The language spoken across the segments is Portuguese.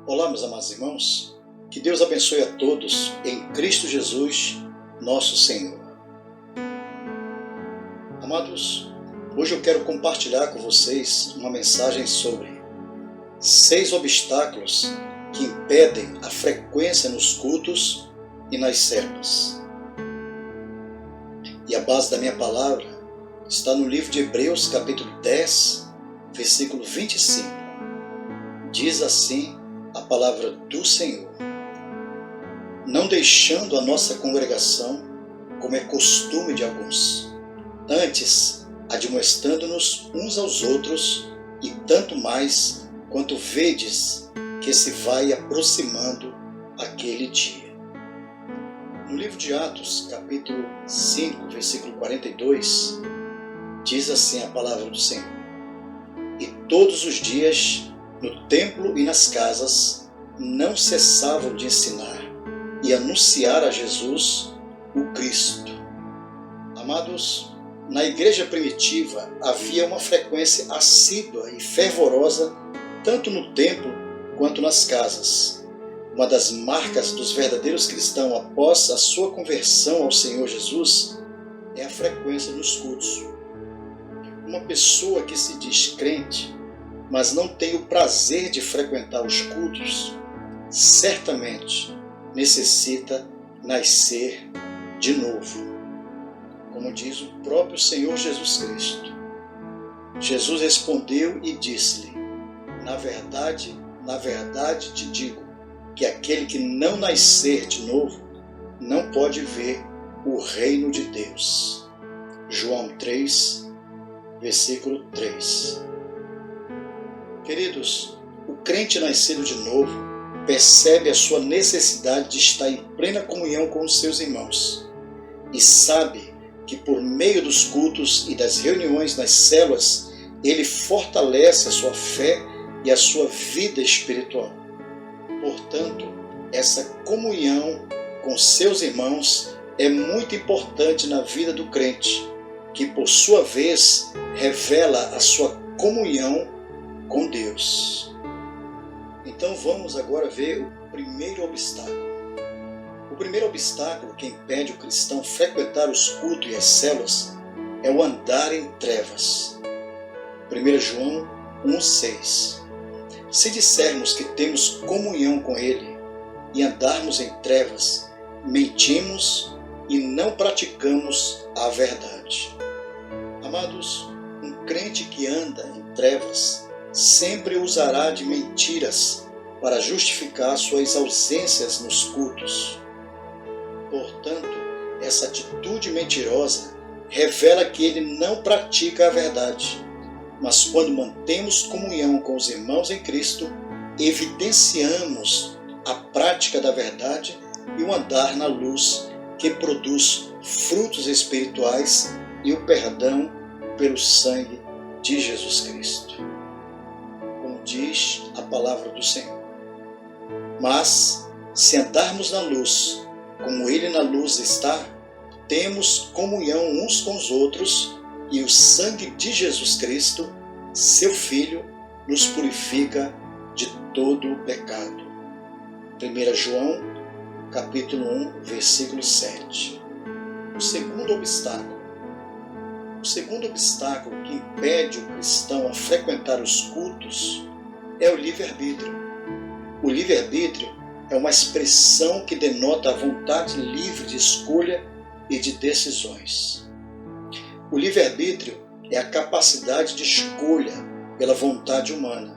Olá, meus amados irmãos, que Deus abençoe a todos em Cristo Jesus, nosso Senhor. Amados, hoje eu quero compartilhar com vocês uma mensagem sobre 6 obstáculos que impedem a frequência nos cultos e nas células. E a base da minha palavra está no livro de Hebreus, capítulo 10, versículo 25. Diz assim a palavra do Senhor: não deixando a nossa congregação, como é costume de alguns, antes admoestando-nos uns aos outros, e tanto mais quanto vedes que se vai aproximando aquele dia. No livro de Atos, capítulo 5, versículo 42, diz assim a palavra do Senhor: e todos os dias, no templo e nas casas, não cessavam de ensinar e anunciar a Jesus, o Cristo. Amados, na igreja primitiva havia uma frequência assídua e fervorosa, tanto no templo quanto nas casas. Uma das marcas dos verdadeiros cristãos após a sua conversão ao Senhor Jesus é a frequência nos cultos. Uma pessoa que se diz crente, mas não tem o prazer de frequentar os cultos, certamente necessita nascer de novo. Como diz o próprio Senhor Jesus Cristo. Jesus respondeu e disse-lhe: na verdade te digo, que aquele que não nascer de novo, não pode ver o reino de Deus. João 3, versículo 3. Queridos, o crente nascido de novo percebe a sua necessidade de estar em plena comunhão com os seus irmãos e sabe que por meio dos cultos e das reuniões nas células ele fortalece a sua fé e a sua vida espiritual. Portanto, essa comunhão com seus irmãos é muito importante na vida do crente, que por sua vez revela a sua comunhão com Deus. Então vamos agora ver o primeiro obstáculo. O primeiro obstáculo que impede o cristão frequentar os cultos e as células é o andar em trevas. 1 João 1,6. Se dissermos que temos comunhão com Ele e andarmos em trevas, mentimos e não praticamos a verdade. Amados, um crente que anda em trevas sempre usará de mentiras para justificar suas ausências nos cultos. Portanto, essa atitude mentirosa revela que ele não pratica a verdade, mas quando mantemos comunhão com os irmãos em Cristo, evidenciamos a prática da verdade e o andar na luz que produz frutos espirituais e o perdão pelo sangue de Jesus Cristo. Como diz a palavra do Senhor. Mas, se andarmos na luz, como Ele na luz está, temos comunhão uns com os outros, e o sangue de Jesus Cristo, seu Filho, nos purifica de todo o pecado. 1 João, capítulo 1, versículo 7. O segundo obstáculo que impede o cristão a frequentar os cultos é o livre-arbítrio. O livre-arbítrio é uma expressão que denota a vontade livre de escolha e de decisões. O livre-arbítrio é a capacidade de escolha pela vontade humana.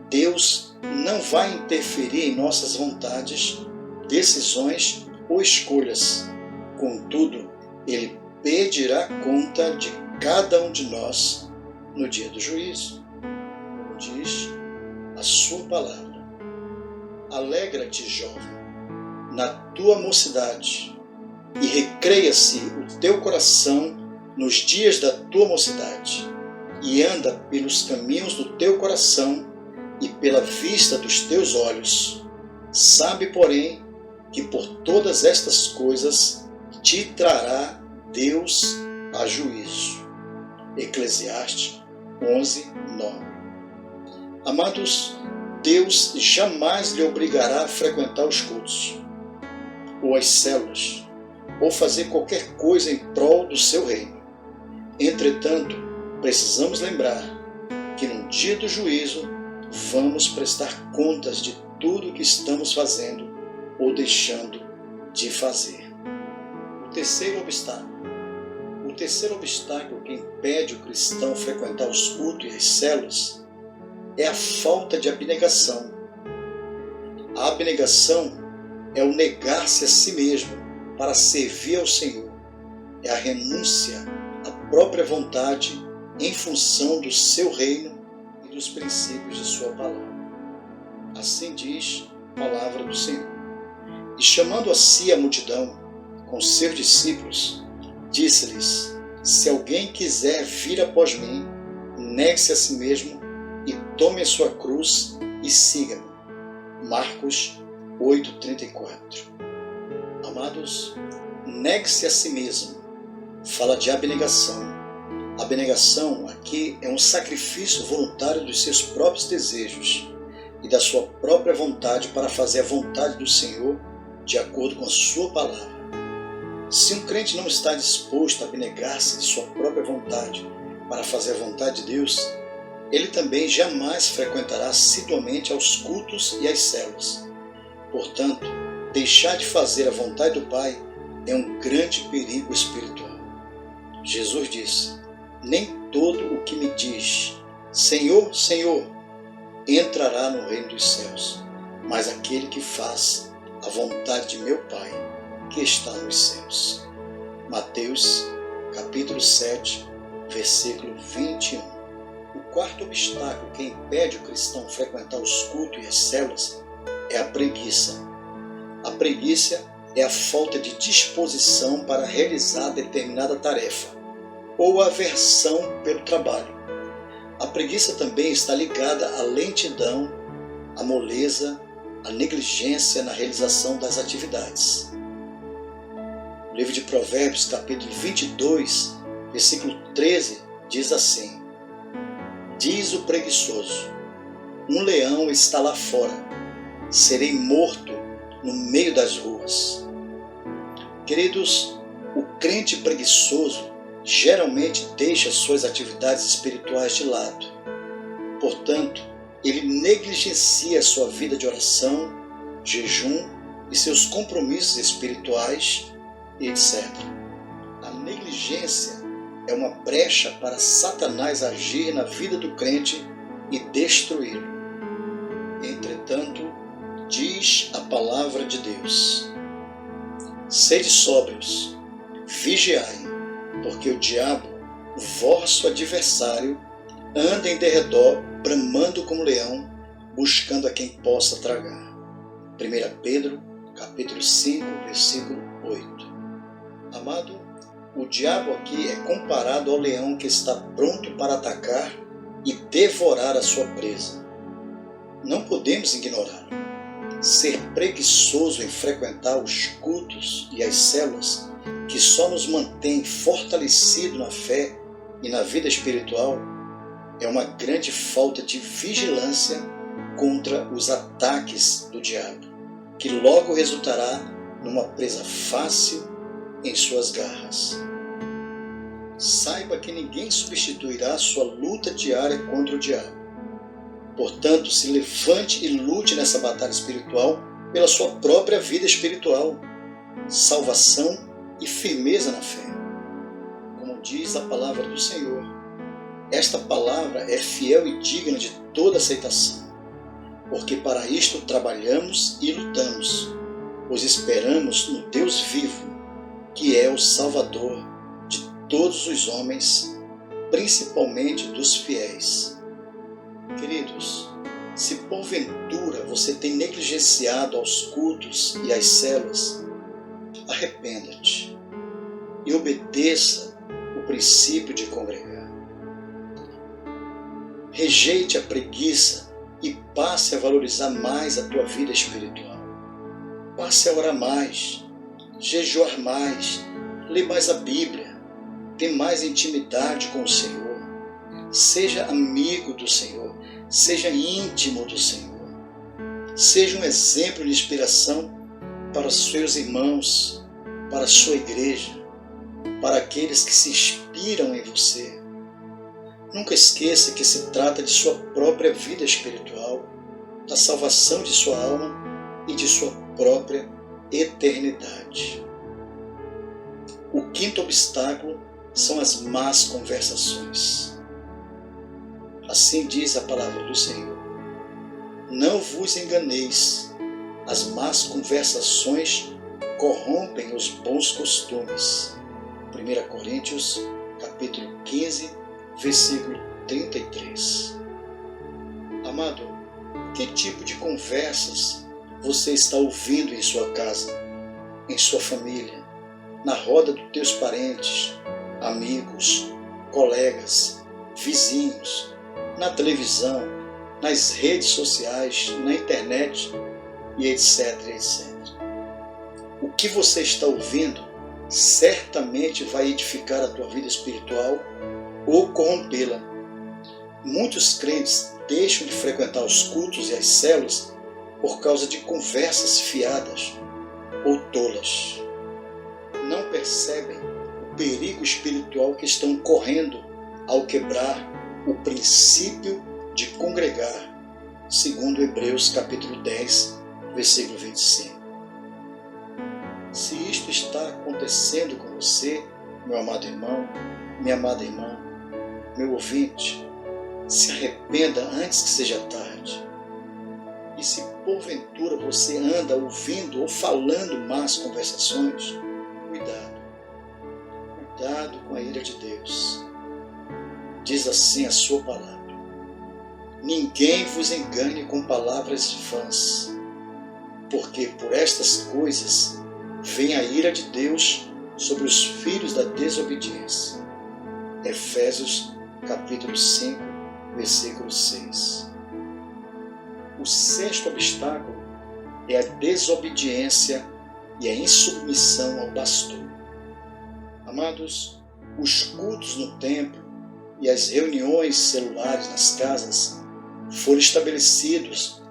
Deus não vai interferir em nossas vontades, decisões ou escolhas. Contudo, Ele pedirá conta de cada um de nós no dia do juízo, como diz a sua palavra. Alegra-te, jovem, na tua mocidade, e recreia-se o teu coração nos dias da tua mocidade, e anda pelos caminhos do teu coração e pela vista dos teus olhos. Sabe, porém, que por todas estas coisas te trará Deus a juízo. Eclesiastes 11:9. Amados, Deus jamais lhe obrigará a frequentar os cultos, ou as células, ou fazer qualquer coisa em prol do seu reino. Entretanto, precisamos lembrar que no dia do juízo vamos prestar contas de tudo o que estamos fazendo ou deixando de fazer. O terceiro obstáculo que impede o cristão frequentar os cultos e as células é a falta de abnegação. A abnegação é o negar-se a si mesmo para servir ao Senhor. É a renúncia à própria vontade em função do seu reino e dos princípios de sua palavra. Assim diz a palavra do Senhor. E chamando a si a multidão, com seus discípulos, disse-lhes: se alguém quiser vir após mim, negue-se a si mesmo e tome a sua cruz e siga-me. Marcos 8,34. Amados, negue-se a si mesmo fala de abnegação. Abnegação aqui é um sacrifício voluntário dos seus próprios desejos e da sua própria vontade para fazer a vontade do Senhor de acordo com a sua palavra. Se um crente não está disposto a abnegar-se de sua própria vontade para fazer a vontade de Deus, ele também jamais frequentará assiduamente aos cultos e às células. Portanto, deixar de fazer a vontade do Pai é um grande perigo espiritual. Jesus disse: nem todo o que me diz Senhor, Senhor, entrará no reino dos céus, mas aquele que faz a vontade de meu Pai, que está nos céus. Mateus, capítulo 7, versículo 21. O quarto obstáculo que impede o cristão frequentar os cultos e as células é a preguiça. A preguiça é a falta de disposição para realizar determinada tarefa ou a aversão pelo trabalho. A preguiça também está ligada à lentidão, à moleza, à negligência na realização das atividades. O livro de Provérbios, capítulo 22, versículo 13, diz assim: diz o preguiçoso: um leão está lá fora, serei morto no meio das ruas. Queridos, o crente preguiçoso geralmente deixa suas atividades espirituais de lado. Portanto, ele negligencia sua vida de oração, jejum e seus compromissos espirituais, etc. A negligência é uma brecha para Satanás agir na vida do crente e destruí-lo. Entretanto, diz a palavra de Deus: sede sóbrios, vigiai, porque o diabo, vosso adversário, anda em derredor, bramando como leão, buscando a quem possa tragar. 1 Pedro, capítulo 5, versículo 8. Amado, o diabo aqui é comparado ao leão que está pronto para atacar e devorar a sua presa. Não podemos ignorá-lo. Ser preguiçoso em frequentar os cultos e as células, que só nos mantém fortalecidos na fé e na vida espiritual, é uma grande falta de vigilância contra os ataques do diabo, que logo resultará numa presa fácil em suas garras. Saiba que ninguém substituirá sua luta diária contra o diabo. Portanto, se levante e lute nessa batalha espiritual pela sua própria vida espiritual, salvação e firmeza na fé. Como diz a palavra do Senhor, esta palavra é fiel e digna de toda aceitação, porque para isto trabalhamos e lutamos, pois esperamos no Deus vivo, que é o Salvador de todos os homens, principalmente dos fiéis. Queridos, se porventura você tem negligenciado aos cultos e às células, arrependa-te e obedeça o princípio de congregar. Rejeite a preguiça e passe a valorizar mais a tua vida espiritual. Passe a orar mais, jejuar mais, ler mais a Bíblia, ter mais intimidade com o Senhor. Seja amigo do Senhor, seja íntimo do Senhor. Seja um exemplo de inspiração para os seus irmãos, para a sua igreja, para aqueles que se inspiram em você. Nunca esqueça que se trata de sua própria vida espiritual, da salvação de sua alma e de sua própria eternidade. O quinto obstáculo são as más conversações. Assim diz a palavra do Senhor: não vos enganeis, as más conversações corrompem os bons costumes. 1 Coríntios, capítulo 15, versículo 33. Amado, que tipo de conversas você está ouvindo em sua casa, em sua família, na roda dos teus parentes, amigos, colegas, vizinhos, na televisão, nas redes sociais, na internet e etc, etc. O que você está ouvindo certamente vai edificar a tua vida espiritual ou corrompê-la. Muitos crentes deixam de frequentar os cultos e as células por causa de conversas fiadas ou tolas. Não percebem o perigo espiritual que estão correndo ao quebrar o princípio de congregar, segundo Hebreus capítulo 10, versículo 25. Se isto está acontecendo com você, meu amado irmão, minha amada irmã, meu ouvinte, se arrependa antes que seja tarde. E se porventura você anda ouvindo ou falando más conversações, cuidado com a ira de Deus. Diz assim a sua palavra: ninguém vos engane com palavras vãs, porque por estas coisas vem a ira de Deus sobre os filhos da desobediência. Efésios capítulo 5, versículo 6. O sexto obstáculo é a desobediência e a insubmissão ao pastor. Amados, os cultos no templo e as reuniões celulares nas casas foram estabelecidos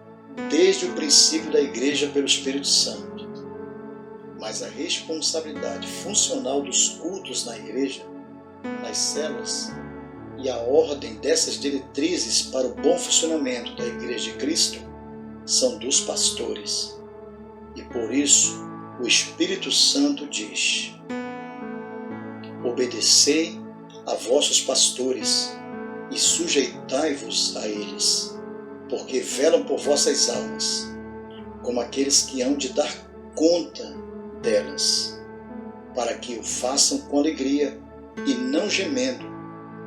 desde o princípio da igreja pelo Espírito Santo. Mas a responsabilidade funcional dos cultos na igreja, nas células, e a ordem dessas diretrizes para o bom funcionamento da Igreja de Cristo são dos pastores. E por isso o Espírito Santo diz: obedecei a vossos pastores e sujeitai-vos a eles, porque velam por vossas almas, como aqueles que hão de dar conta delas, para que o façam com alegria e não gemendo,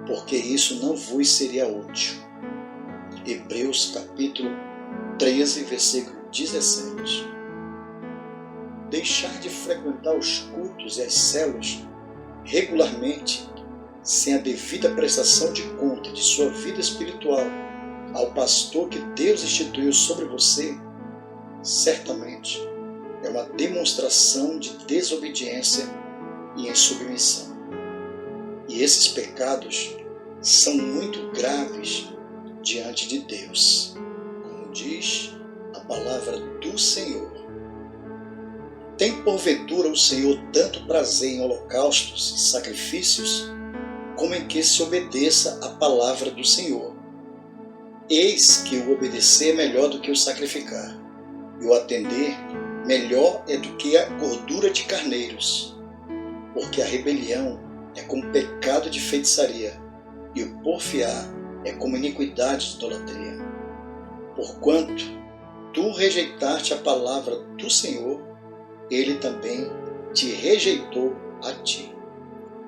porque isso não vos seria útil. Hebreus capítulo 13, versículo 17. Deixar de frequentar os cultos e as células regularmente, sem a devida prestação de conta de sua vida espiritual ao pastor que Deus instituiu sobre você, certamente é uma demonstração de desobediência e insubmissão. E esses pecados são muito graves diante de Deus, como diz a palavra do Senhor. Tem porventura o Senhor tanto prazer em holocaustos e sacrifícios, como em que se obedeça a palavra do Senhor? Eis que o obedecer é melhor do que o sacrificar, e o atender melhor é do que a gordura de carneiros, porque a rebelião é como pecado de feitiçaria, e o porfiar é como iniquidade de idolatria. Porquanto tu rejeitaste a palavra do Senhor, ele também te rejeitou a ti.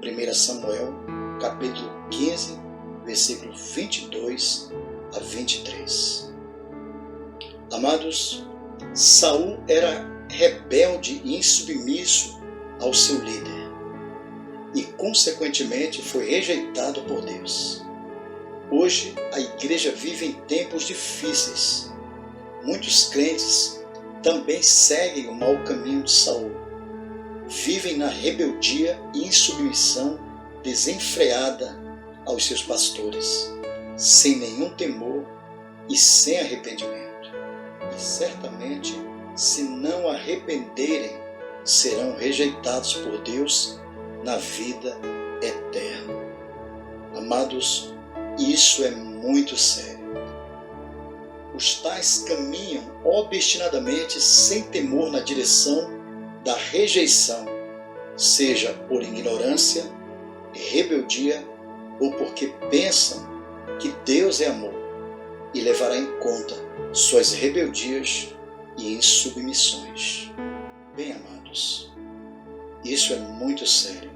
1 Samuel, capítulo 15, versículo 22 a 23. Amados, Saul era rebelde e insubmisso ao seu líder e, consequentemente, foi rejeitado por Deus. Hoje, a igreja vive em tempos difíceis. Muitos crentes também seguem o mau caminho de Saul. Vivem na rebeldia e insubmissão desenfreada aos seus pastores, sem nenhum temor e sem arrependimento. que certamente, se não arrependerem, serão rejeitados por Deus na vida eterna. Amados, isso é muito sério. Os tais caminham obstinadamente sem temor na direção da rejeição, seja por ignorância, rebeldia ou porque pensam que Deus é amor e levará em conta suas rebeldias e insubmissões. Bem, amados, isso é muito sério.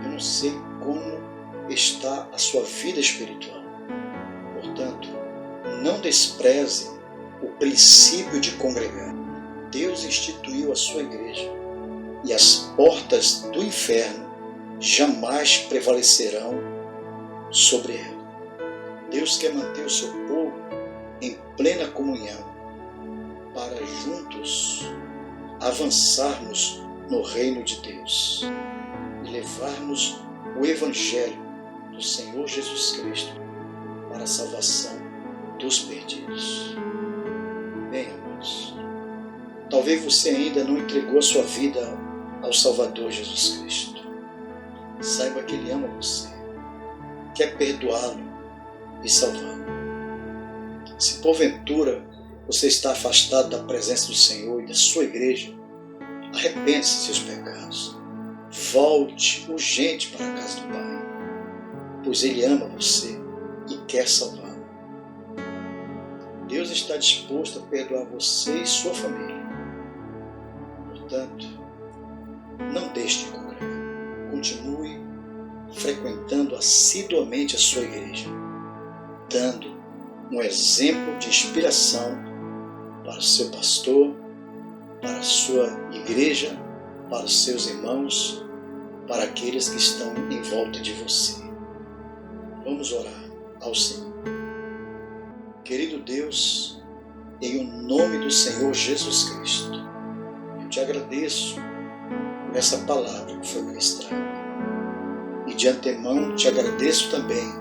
Eu não sei como está a sua vida espiritual. Portanto, não despreze o princípio de congregar. Deus instituiu a sua igreja e as portas do inferno jamais prevalecerão sobre ela. Deus quer manter o seu povo em plena comunhão para juntos avançarmos no reino de Deus e levarmos o Evangelho do Senhor Jesus Cristo para a salvação dos perdidos. Bem, amados, talvez você ainda não entregou a sua vida ao Salvador Jesus Cristo. Saiba que Ele ama você, quer perdoá-lo e salvá-lo. Se porventura você está afastado da presença do Senhor e da sua igreja, arrependa-se de seus pecados. Volte urgente para a casa do Pai, pois Ele ama você e quer salvá-lo. Deus está disposto a perdoar você e sua família. Portanto, não deixe de congregar. Continue frequentando assiduamente a sua igreja, dando um exemplo de inspiração para o seu pastor, para a sua igreja, para os seus irmãos, para aqueles que estão em volta de você. Vamos orar ao Senhor. Querido Deus, em o nome do Senhor Jesus Cristo, eu te agradeço por essa palavra que foi ministrada. E de antemão te agradeço também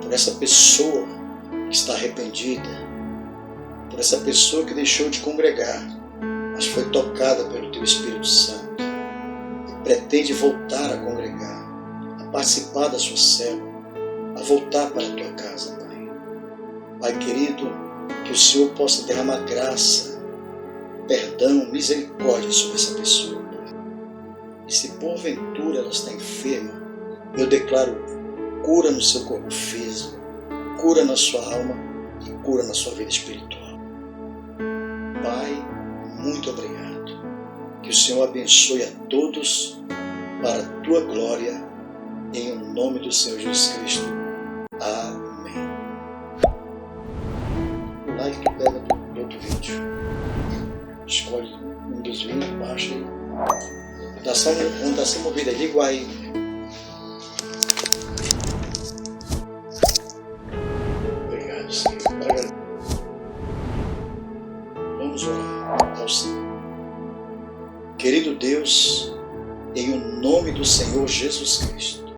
por essa pessoa que está arrependida, por essa pessoa que deixou de congregar, mas foi tocada pelo Teu Espírito Santo e pretende voltar a congregar, a participar da sua célula, a voltar para a Tua casa, Pai. Pai querido, que o Senhor possa derramar graça, perdão, misericórdia sobre essa pessoa, Pai. E se porventura ela está enferma, eu declaro cura no seu corpo físico, cura na sua alma e cura na sua vida espiritual. Pai, muito obrigado. Que o Senhor abençoe a todos para a Tua glória, em o nome do Senhor Jesus Cristo. Amém. O like que pega do outro vídeo. Escolhe um dos vídeos, baixa e dá só uma movida, liga aí. Obrigado, Senhor. Vamos orar ao Senhor. Querido Deus, em o nome do Senhor Jesus Cristo,